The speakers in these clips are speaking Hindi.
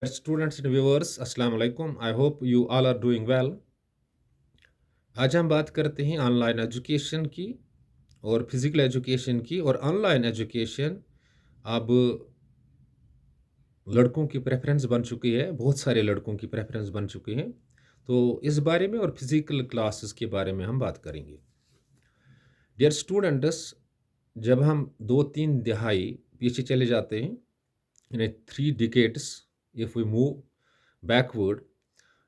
Students and viewers, अस्सलाम वालेकुम। I hope you all are doing well। आज हम बात करते हैं ऑनलाइन एजुकेशन की और फिजिकल एजुकेशन की। और ऑनलाइन एजुकेशन अब लड़कों की प्रेफरेंस बन चुकी है, बहुत सारे लड़कों की प्रेफरेंस बन चुकी हैं। तो इस बारे में और फिजिकल क्लासेस के बारे में हम बात करेंगे। डियर स्टूडेंट्स, जब हम 2-3 दिहाई पीछे चले जाते हैं, in 3 decades, if we move backward,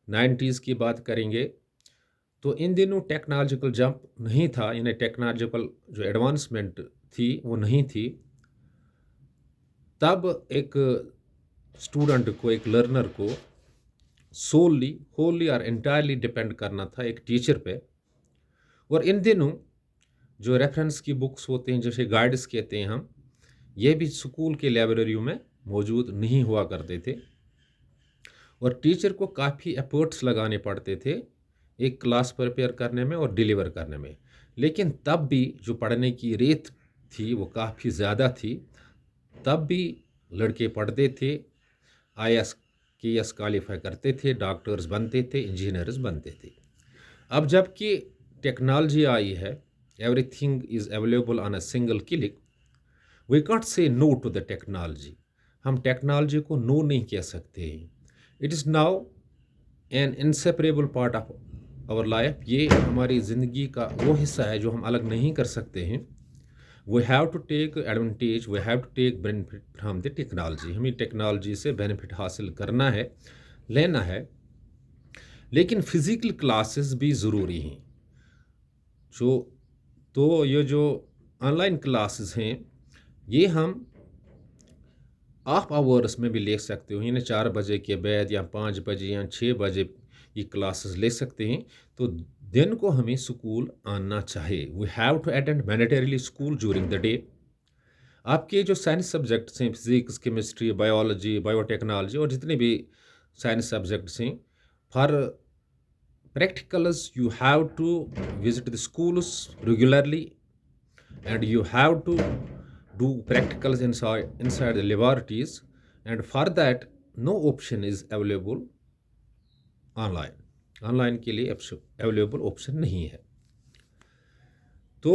90s की बात करेंगे, तो इन दिनों टेक्नोलॉजिकल जंप नहीं था, यानी टेक्नोलॉजिकल जो एडवांसमेंट थी वो नहीं थी। तब एक स्टूडेंट को, एक लर्नर को सोलली, होली और एंटायरली डिपेंड करना था एक टीचर पे। और इन दिनों जो रेफरेंस की बुक्स होते हैं, जैसे गाइड्स कहते हैं हम, ये भी स्कूल के लाइब्रेरियों में मौजूद नहीं हुआ करते थे और टीचर को काफ़ी एफर्ट्स लगाने पड़ते थे एक क्लास प्रिपेयर करने में और डिलीवर करने में। लेकिन तब भी जो पढ़ने की रेट थी वो काफ़ी ज़्यादा थी। तब भी लड़के पढ़ते थे, आईएएस केएएस क्वालिफाई करते थे, डॉक्टर्स बनते थे, इंजीनियर्स बनते थे। अब जबकि टेक्नोलॉजी आई है, everything is available on a single click, we can't say no to the technology. हम टेक्नोलॉजी को नो नहीं कह सकते हैं। It is now an inseparable part of our life. ये हमारी ज़िंदगी का वो हिस्सा है जो हम अलग नहीं कर सकते हैं। We have to take advantage, we have to take benefit from the technology. हमें टेक्नोलॉजी से बेनिफिट हासिल करना है, लेना है। लेकिन फ़िज़िकल क्लासेस भी ज़रूरी हैं। जो तो ये जो ऑनलाइन क्लासेस हैं, ये हम ऑफ आवर्स में भी ले सकते हो, यानी 4 बजे के बाद या 5 बजे या 6 बजे ये क्लासेस ले सकते हैं। तो दिन को हमें स्कूल आना चाहिए। We have to attend mandatorily school during the day. आपके जो साइंस सब्जेक्ट्स हैं, फिजिक्स, केमिस्ट्री, बायोलॉजी, बायोटेक्नोलॉजी और जितने भी साइंस सब्जेक्ट्स हैं, for practicals you have to visit the schools regularly and you have to do practicals inside the laboratories, and for that no option is available online के लिए अवेलेबल ऑप्शन नहीं है। तो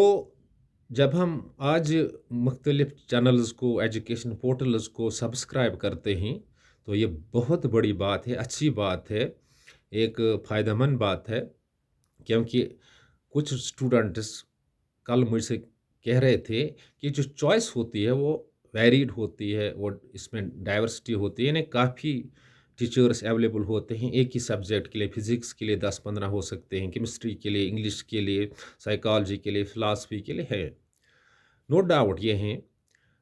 जब हम आज मुख्तलिफ चैनल्स को, एजुकेशन पोर्टल्स को सब्सक्राइब करते हैं, तो ये बहुत बड़ी बात है, अच्छी बात है, एक फ़ायदेमंद बात है। क्योंकि कुछ स्टूडेंट्स कल मुझसे कह रहे थे कि जो चॉइस होती है वो वैरिड होती है, वो इसमें डाइवर्सिटी होती है, यानी काफ़ी टीचर्स अवेलेबल होते हैं एक ही सब्जेक्ट के लिए। फ़िज़िक्स के लिए 10-15 हो सकते हैं, केमिस्ट्री के लिए, इंग्लिश के लिए, साइकोलॉजी के लिए, फ़िलासफ़ी के लिए है, नो डाउट ये हैं।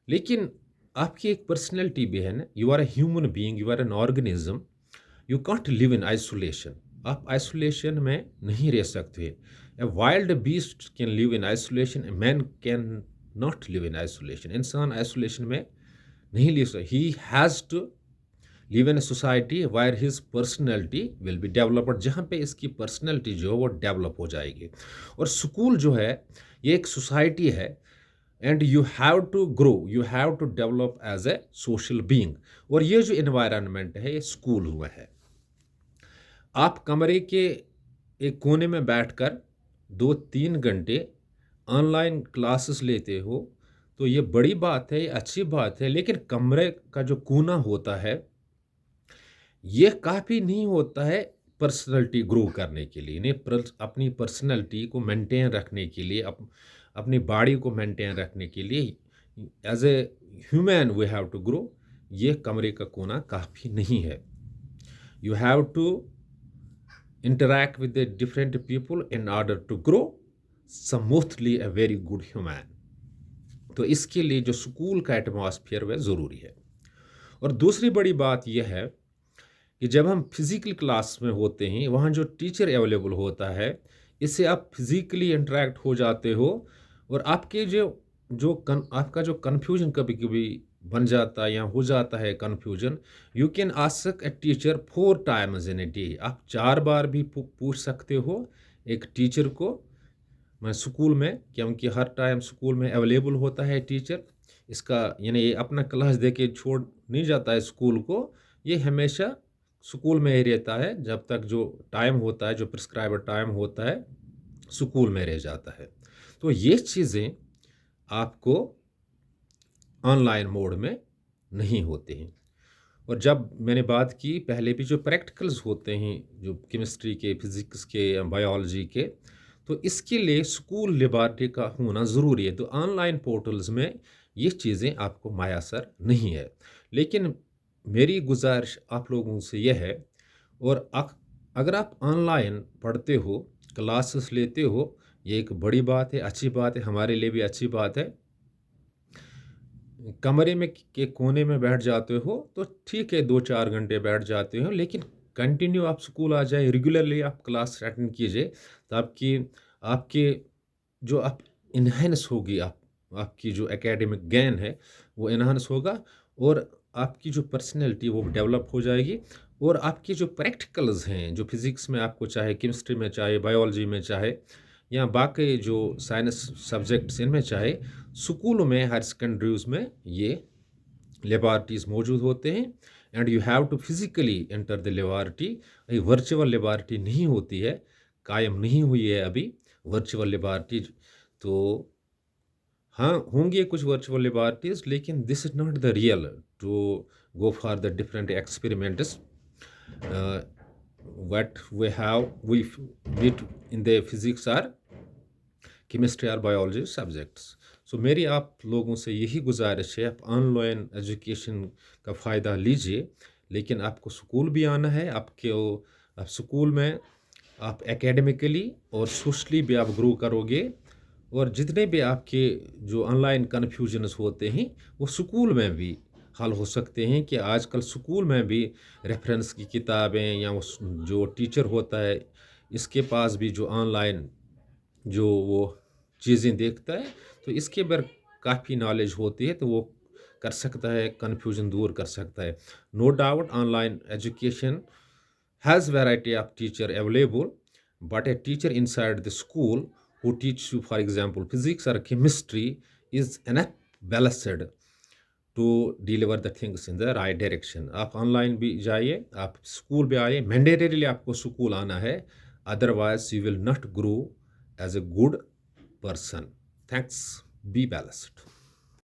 लेकिन आपकी एक पर्सनैलिटी भी है ना, you are a human being, you are an organism, you can't live in isolation. आप आइसोलेशन में नहीं रह सकते। A wild beast can live in isolation, a man can not live in isolation. इंसान आइसोलेशन में नहीं लिव सकता। He has to live in a society where his personality will be developed, जहाँ पे इसकी पर्सनैलिटी जो है वो डेवलप हो जाएगी। और स्कूल जो है ये एक सोसाइटी है, and you have to grow, you have to develop as a social being. और ये जो इन्वायरमेंट है ये स्कूल हुआ है। आप कमरे के एक कोने में बैठकर 2-3 घंटे ऑनलाइन क्लासेस लेते हो, तो ये बड़ी बात है, ये अच्छी बात है। लेकिन कमरे का जो कोना होता है ये काफ़ी नहीं होता है पर्सनैलिटी ग्रो करने के लिए, इन्हें अपनी पर्सनैलिटी को मेंटेन रखने के लिए, अपनी बॉडी को मेंटेन रखने के लिए, as a human we have to grow. ये कमरे का कोना काफ़ी नहीं है। You have to interact with the different people in order to grow smoothly a very good human। तो इसके लिए जो स्कूल का एटमॉस्फेयर वह ज़रूरी है। और दूसरी बड़ी बात यह है कि जब हम फिज़िकल क्लास में होते हैं, वहाँ जो टीचर अवेलेबल होता है, इससे आप फिज़िकली इंटरेक्ट हो जाते हो। और आपके आपका जो कन्फ्यूजन कभी कभी बन जाता है या हो जाता है confusion, you can ask a teacher 4 times in a day. आप 4 बार भी पूछ सकते हो एक टीचर को, मैं स्कूल में, क्योंकि हर टाइम स्कूल में अवेलेबल होता है टीचर। इसका यानी ये अपना क्लास दे के छोड़ नहीं जाता है स्कूल को, ये हमेशा स्कूल में ही रहता है, जब तक जो टाइम होता है, जो प्रिस्क्राइब्ड टाइम होता है, स्कूल में रह जाता है। तो ये चीज़ें आपको ऑनलाइन मोड में नहीं होते हैं। और जब मैंने बात की पहले भी, जो प्रैक्टिकल्स होते हैं, जो केमिस्ट्री के, फिज़िक्स के या बायोलॉजी के, तो इसके लिए स्कूल लेबॉरेटरी का होना ज़रूरी है। तो ऑनलाइन पोर्टल्स में ये चीज़ें आपको मैसर नहीं है। लेकिन मेरी गुजारिश आप लोगों से यह है, और अगर आप ऑनलाइन पढ़ते हो, क्लासेस लेते हो, ये एक बड़ी बात है, अच्छी बात है, हमारे लिए भी अच्छी बात है। कमरे में के कोने में बैठ जाते हो तो ठीक है, 2-4 घंटे बैठ जाते हो, लेकिन कंटिन्यू आप स्कूल आ जाए, रेगुलरली आप क्लास अटेंड कीजिए, तो आपकी आपके जो आप इन्हेंस होगी, आपकी जो एकेडमिक गेन है वो इन्हांस होगा, और आपकी जो पर्सनैलिटी वो डेवलप हो जाएगी। और आपके जो प्रैक्टिकल्स हैं, जो फिज़िक्स में आपको चाहे, केमिस्ट्री में चाहे, बायोलॉजी में चाहे, या बाकी जो साइंस सब्जेक्ट्स इनमें चाहे, स्कूलों में, हायर सेकेंडरीज में ये लेबॉरेटरीज मौजूद होते हैं। And you have to physically enter the laboratory. Virtual laboratory नहीं होती है, कायम नहीं हुई है अभी वर्चुअल लेबॉरेटरी। तो हाँ, होंगे कुछ वर्चुअल लेबॉरेटरीज, लेकिन this is not the real to go for the different experiments what we meet in the physics or chemistry or biology subjects. सो मेरी आप लोगों से यही गुजारिश है, आप ऑनलाइन एजुकेशन का फ़ायदा लीजिए, लेकिन आपको स्कूल भी आना है। आप स्कूल में आप एकेडमिकली और सोशली भी आप ग्रो करोगे, और जितने भी आपके जो ऑनलाइन कन्फ्यूजन्स होते हैं वो स्कूल में भी हल हो सकते हैं। कि आजकल स्कूल में भी रेफरेंस की किताबें, या जो टीचर होता है, इसके पास भी जो ऑनलाइन जो वो चीज़ें देखता है, तो इसके बारे काफ़ी नॉलेज होती है, तो वो कर सकता है, कन्फ्यूजन दूर कर सकता है। No doubt online education has variety of teacher available, but a teacher inside the school who teach you, for example, physics or chemistry, is enough balanced to deliver the things in the right direction. आप ऑनलाइन भी जाइए, आप स्कूल भी आइए, मैंडेटरीली आपको स्कूल आना है, otherwise you will not grow as a good person. Thanks. Be balanced.